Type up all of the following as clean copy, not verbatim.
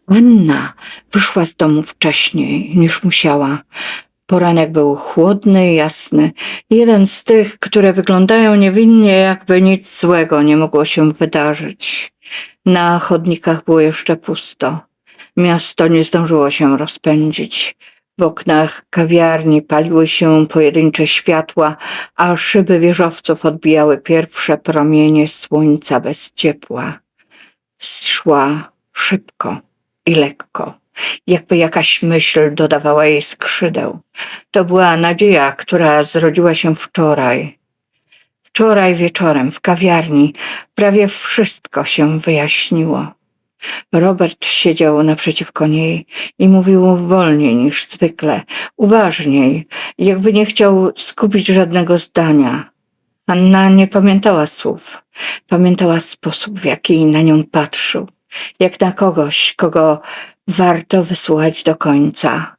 Anna wyszła z domu wcześniej niż musiała. Poranek był chłodny i jasny. Jeden z tych, które wyglądają niewinnie, jakby nic złego nie mogło się wydarzyć. Na chodnikach było jeszcze pusto. Miasto nie zdążyło się rozpędzić. W oknach kawiarni paliły się pojedyncze światła, a szyby wieżowców odbijały pierwsze promienie słońca bez ciepła. Szła szybko i lekko, jakby jakaś myśl dodawała jej skrzydeł. To była nadzieja, która zrodziła się wczoraj. Wczoraj wieczorem w kawiarni prawie wszystko się wyjaśniło. Robert siedział naprzeciwko niej i mówił wolniej niż zwykle, uważniej, jakby nie chciał skupić żadnego zdania. Anna nie pamiętała słów, pamiętała sposób, w jaki na nią patrzył, jak na kogoś, kogo warto wysłuchać do końca.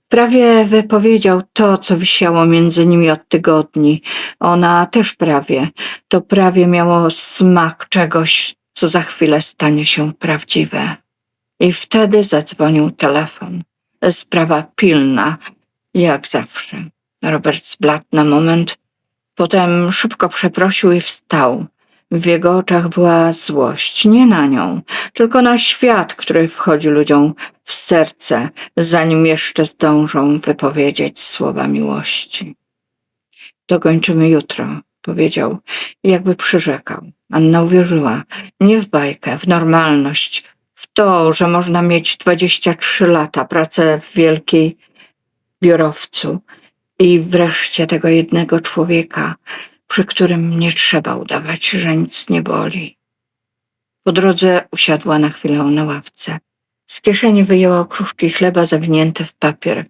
Prawie wypowiedział to, co wisiało między nimi od tygodni. Ona też prawie. To prawie miało smak czegoś, co za chwilę stanie się prawdziwe. I wtedy zadzwonił telefon. Sprawa pilna, jak zawsze. Robert zbladł na moment, potem szybko przeprosił i wstał. W jego oczach była złość, nie na nią, tylko na świat, który wchodzi ludziom w serce, zanim jeszcze zdążą wypowiedzieć słowa miłości. Dokończymy jutro, powiedział, jakby przyrzekał. Anna uwierzyła, nie w bajkę, w normalność, w to, że można mieć 23 lata, pracę w wielkiej biurowcu i wreszcie tego jednego człowieka, przy którym nie trzeba udawać, że nic nie boli. Po drodze usiadła na chwilę na ławce. Z kieszeni wyjęła okruszki chleba zawinięte w papier.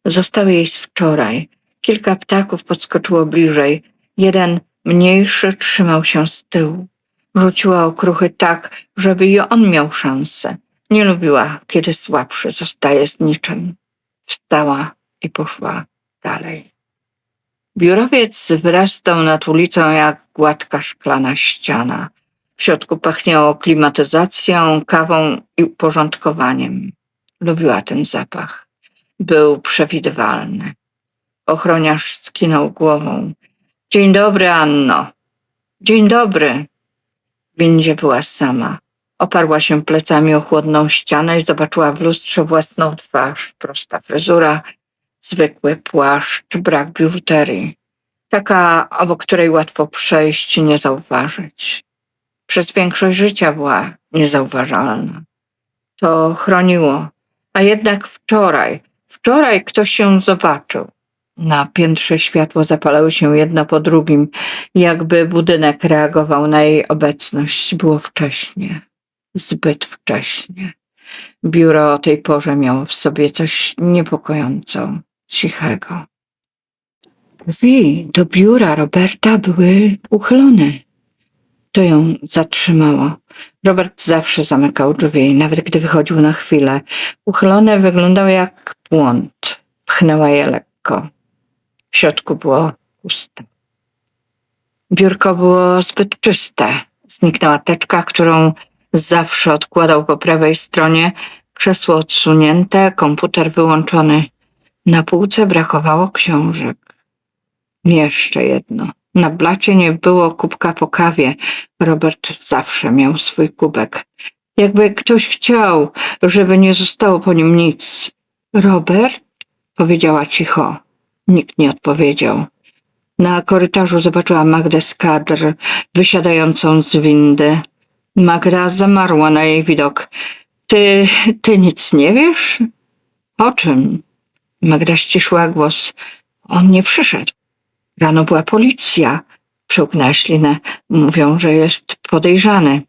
Zostały jej z wczoraj. Kilka ptaków podskoczyło bliżej. Jeden, mniejszy, trzymał się z tyłu. Rzuciła okruchy tak, żeby i on miał szansę. Nie lubiła, kiedy słabszy zostaje z niczym. Wstała i poszła dalej. Biurowiec wyrastał nad ulicą jak gładka szklana ściana. W środku pachniało klimatyzacją, kawą i uporządkowaniem. Lubiła ten zapach. Był przewidywalny. Ochroniarz skinął głową. Dzień dobry, Anno. Dzień dobry. W windzie była sama. Oparła się plecami o chłodną ścianę i zobaczyła w lustrze własną twarz. Prosta fryzura, zwykły płaszcz, brak biżuterii. Taka, obok której łatwo przejść i nie zauważyć. Przez większość życia była niezauważalna. To chroniło. A jednak wczoraj ktoś się zobaczył. Na piętrze światło zapalały się jedno po drugim, jakby budynek reagował na jej obecność. Było wcześnie. Zbyt wcześnie. Biuro o tej porze miało w sobie coś niepokojąco cichego. Drzwi do biura Roberta były uchylone. To ją zatrzymało. Robert zawsze zamykał drzwi, nawet gdy wychodził na chwilę. Uchylone wyglądały jak błąd. Pchnęła je lekko. W środku było puste. Biurko było zbyt czyste. Zniknęła teczka, którą zawsze odkładał po prawej stronie. Krzesło odsunięte, komputer wyłączony. Na półce brakowało książek. Jeszcze jedno. Na blacie nie było kubka po kawie. Robert zawsze miał swój kubek. Jakby ktoś chciał, żeby nie zostało po nim nic. Robert? Powiedziała cicho. Nikt nie odpowiedział. Na korytarzu zobaczyła Magdę z kadr, wysiadającą z windy. Magda zamarła na jej widok. Ty nic nie wiesz? O czym? Magda ściszyła głos. On nie przyszedł. Rano była policja. Przełknęła ślinę. Mówią, że jest podejrzany.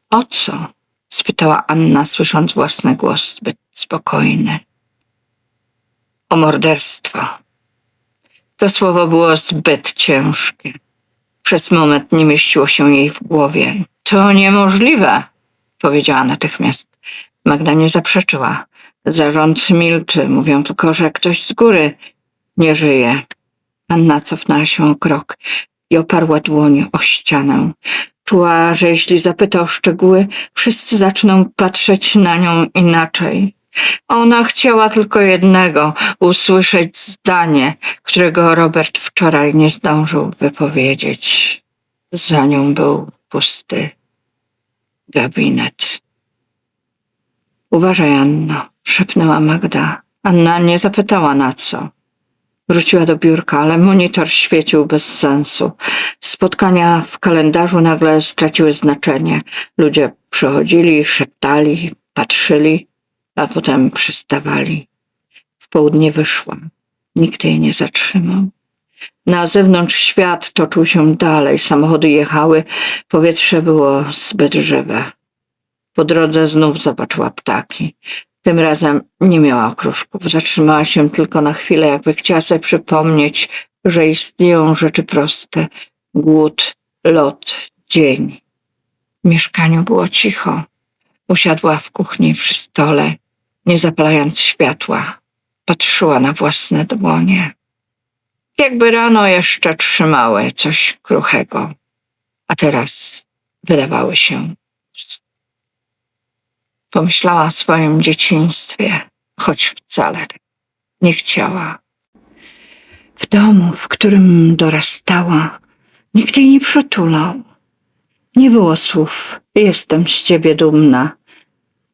O co? Spytała Anna, słysząc własny głos, zbyt spokojny. O morderstwo. To słowo było zbyt ciężkie. Przez moment nie mieściło się jej w głowie. To niemożliwe, powiedziała natychmiast. Magda nie zaprzeczyła. Zarząd milczy. Mówią tylko, że ktoś z góry nie żyje. Anna cofnęła się o krok i oparła dłoń o ścianę. Czuła, że jeśli zapyta o szczegóły, wszyscy zaczną patrzeć na nią inaczej. Ona chciała tylko jednego – usłyszeć zdanie, którego Robert wczoraj nie zdążył wypowiedzieć. Za nią był pusty gabinet. Uważaj, Anno, szepnęła Magda. Anna nie zapytała na co. Wróciła do biurka, ale monitor świecił bez sensu. Spotkania w kalendarzu nagle straciły znaczenie. Ludzie przychodzili, szeptali, patrzyli, a potem przystawali. W południe wyszła. Nikt jej nie zatrzymał. Na zewnątrz świat toczył się dalej. Samochody jechały, powietrze było zbyt żywe. Po drodze znów zobaczyła ptaki. Tym razem nie miała okruszków. Zatrzymała się tylko na chwilę, jakby chciała sobie przypomnieć, że istnieją rzeczy proste. Głód, lot, dzień. W mieszkaniu było cicho. Usiadła w kuchni przy stole, nie zapalając światła. Patrzyła na własne dłonie. Jakby rano jeszcze trzymały coś kruchego, a teraz wydawały się. Pomyślała o swoim dzieciństwie, choć wcale nie chciała. W domu, w którym dorastała, nikt jej nie przytulał. Nie było słów: jestem z ciebie dumna.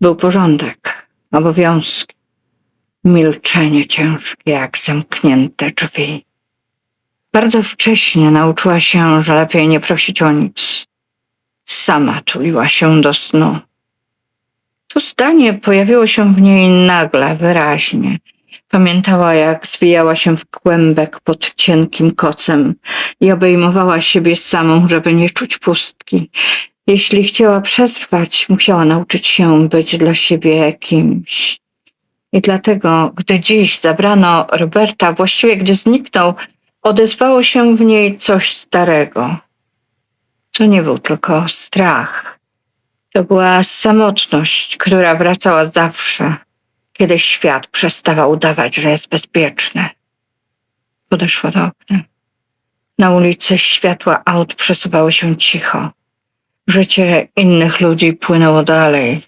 Był porządek, obowiązki, milczenie ciężkie jak zamknięte drzwi. Bardzo wcześnie nauczyła się, że lepiej nie prosić o nic. Sama tuliła się do snu. To zdanie pojawiło się w niej nagle, wyraźnie. Pamiętała, jak zwijała się w kłębek pod cienkim kocem i obejmowała siebie samą, żeby nie czuć pustki. Jeśli chciała przetrwać, musiała nauczyć się być dla siebie kimś. I dlatego, gdy dziś zabrano Roberta, właściwie gdy zniknął, odezwało się w niej coś starego. To nie był tylko strach. To była samotność, która wracała zawsze, kiedy świat przestawał udawać, że jest bezpieczny. Podeszła do okna. Na ulicy światła aut przesuwały się cicho. Życie innych ludzi płynęło dalej.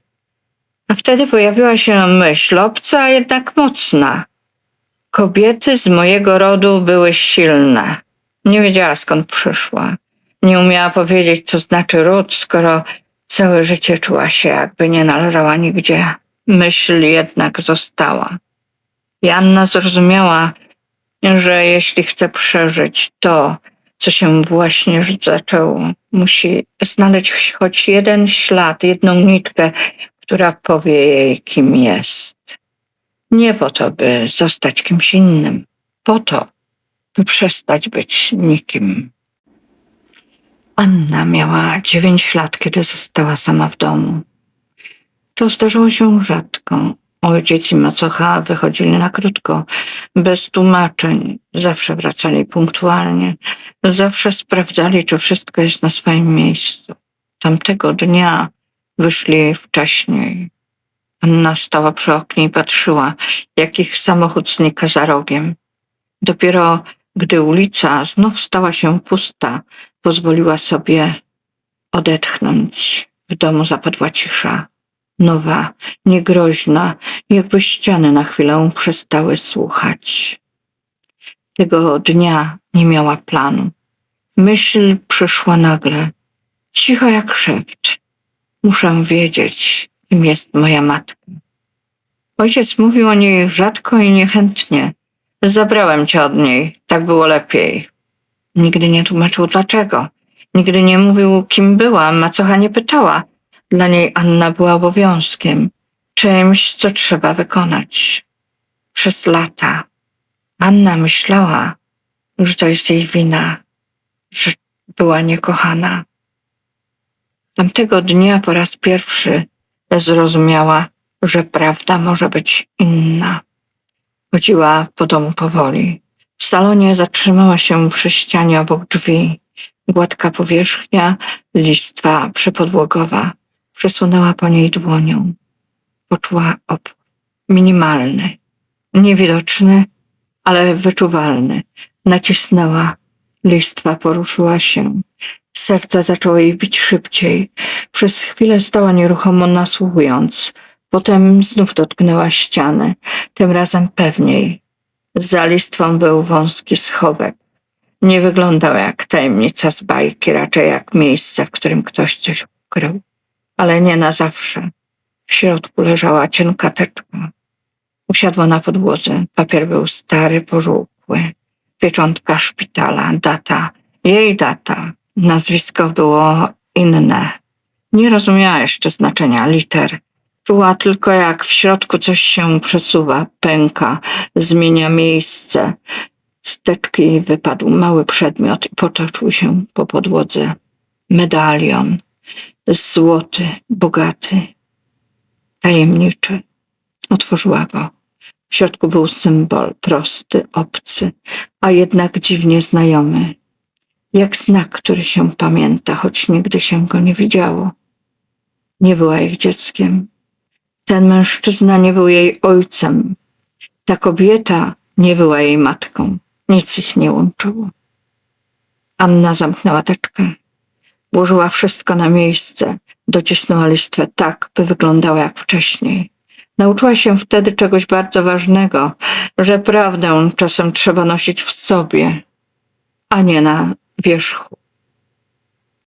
A wtedy pojawiła się myśl, obca, a jednak mocna. Kobiety z mojego rodu były silne. Nie wiedziała, skąd przyszła. Nie umiała powiedzieć, co znaczy ród, skoro całe życie czuła się, jakby nie należała nigdzie. Myśl jednak została. I Anna zrozumiała, że jeśli chce przeżyć to, co się właśnie zaczęło, musi znaleźć choć jeden ślad, jedną nitkę, która powie jej, kim jest. Nie po to, by zostać kimś innym, po to, by przestać być nikim. Anna miała 9 lat, kiedy została sama w domu. To zdarzało się rzadko. Ojciec i macocha wychodzili na krótko, bez tłumaczeń. Zawsze wracali punktualnie. Zawsze sprawdzali, czy wszystko jest na swoim miejscu. Tamtego dnia wyszli wcześniej. Anna stała przy oknie i patrzyła, jak ich samochód znika za rogiem. Dopiero gdy ulica znów stała się pusta, pozwoliła sobie odetchnąć. W domu zapadła cisza. Nowa, niegroźna, jakby ściany na chwilę przestały słuchać. Tego dnia nie miała planu. Myśl przyszła nagle, cicho jak szept. Muszę wiedzieć, kim jest moja matka. Ojciec mówił o niej rzadko i niechętnie. Zabrałem cię od niej, tak było lepiej. Nigdy nie tłumaczył dlaczego. Nigdy nie mówił, kim była, macocha nie pytała. Dla niej Anna była obowiązkiem, czymś, co trzeba wykonać. Przez lata Anna myślała, że to jest jej wina, że była niekochana. Tamtego dnia po raz pierwszy zrozumiała, że prawda może być inna. Chodziła po domu powoli. W salonie zatrzymała się przy ścianie obok drzwi. Gładka powierzchnia, listwa przypodłogowa. Przesunęła po niej dłonią. Poczuła opór. Minimalny, niewidoczny, ale wyczuwalny. Nacisnęła. Listwa poruszyła się. Serce zaczęło jej bić szybciej. Przez chwilę stała nieruchomo nasłuchując. Potem znów dotknęła ściany, tym razem pewniej. Za listwą był wąski schowek. Nie wyglądał jak tajemnica z bajki, raczej jak miejsce, w którym ktoś coś ukrył. Ale nie na zawsze. W środku leżała cienka teczka. Usiadła na podłodze. Papier był stary, pożółkły. Pieczątka szpitala, data. Jej data. Nazwisko było inne. Nie rozumiała jeszcze znaczenia liter. Czuła tylko, jak w środku coś się przesuwa, pęka, zmienia miejsce. Z teczki wypadł mały przedmiot i potoczył się po podłodze. Medalion. Złoty, bogaty, tajemniczy. Otworzyła go. W środku był symbol, prosty, obcy, a jednak dziwnie znajomy. Jak znak, który się pamięta, choć nigdy się go nie widziało. Nie była ich dzieckiem. Ten mężczyzna nie był jej ojcem. Ta kobieta nie była jej matką. Nic ich nie łączyło. Anna zamknęła teczkę. Włożyła wszystko na miejsce. Docisnęła listwę tak, by wyglądała jak wcześniej. Nauczyła się wtedy czegoś bardzo ważnego, że prawdę czasem trzeba nosić w sobie, a nie na wierzchu.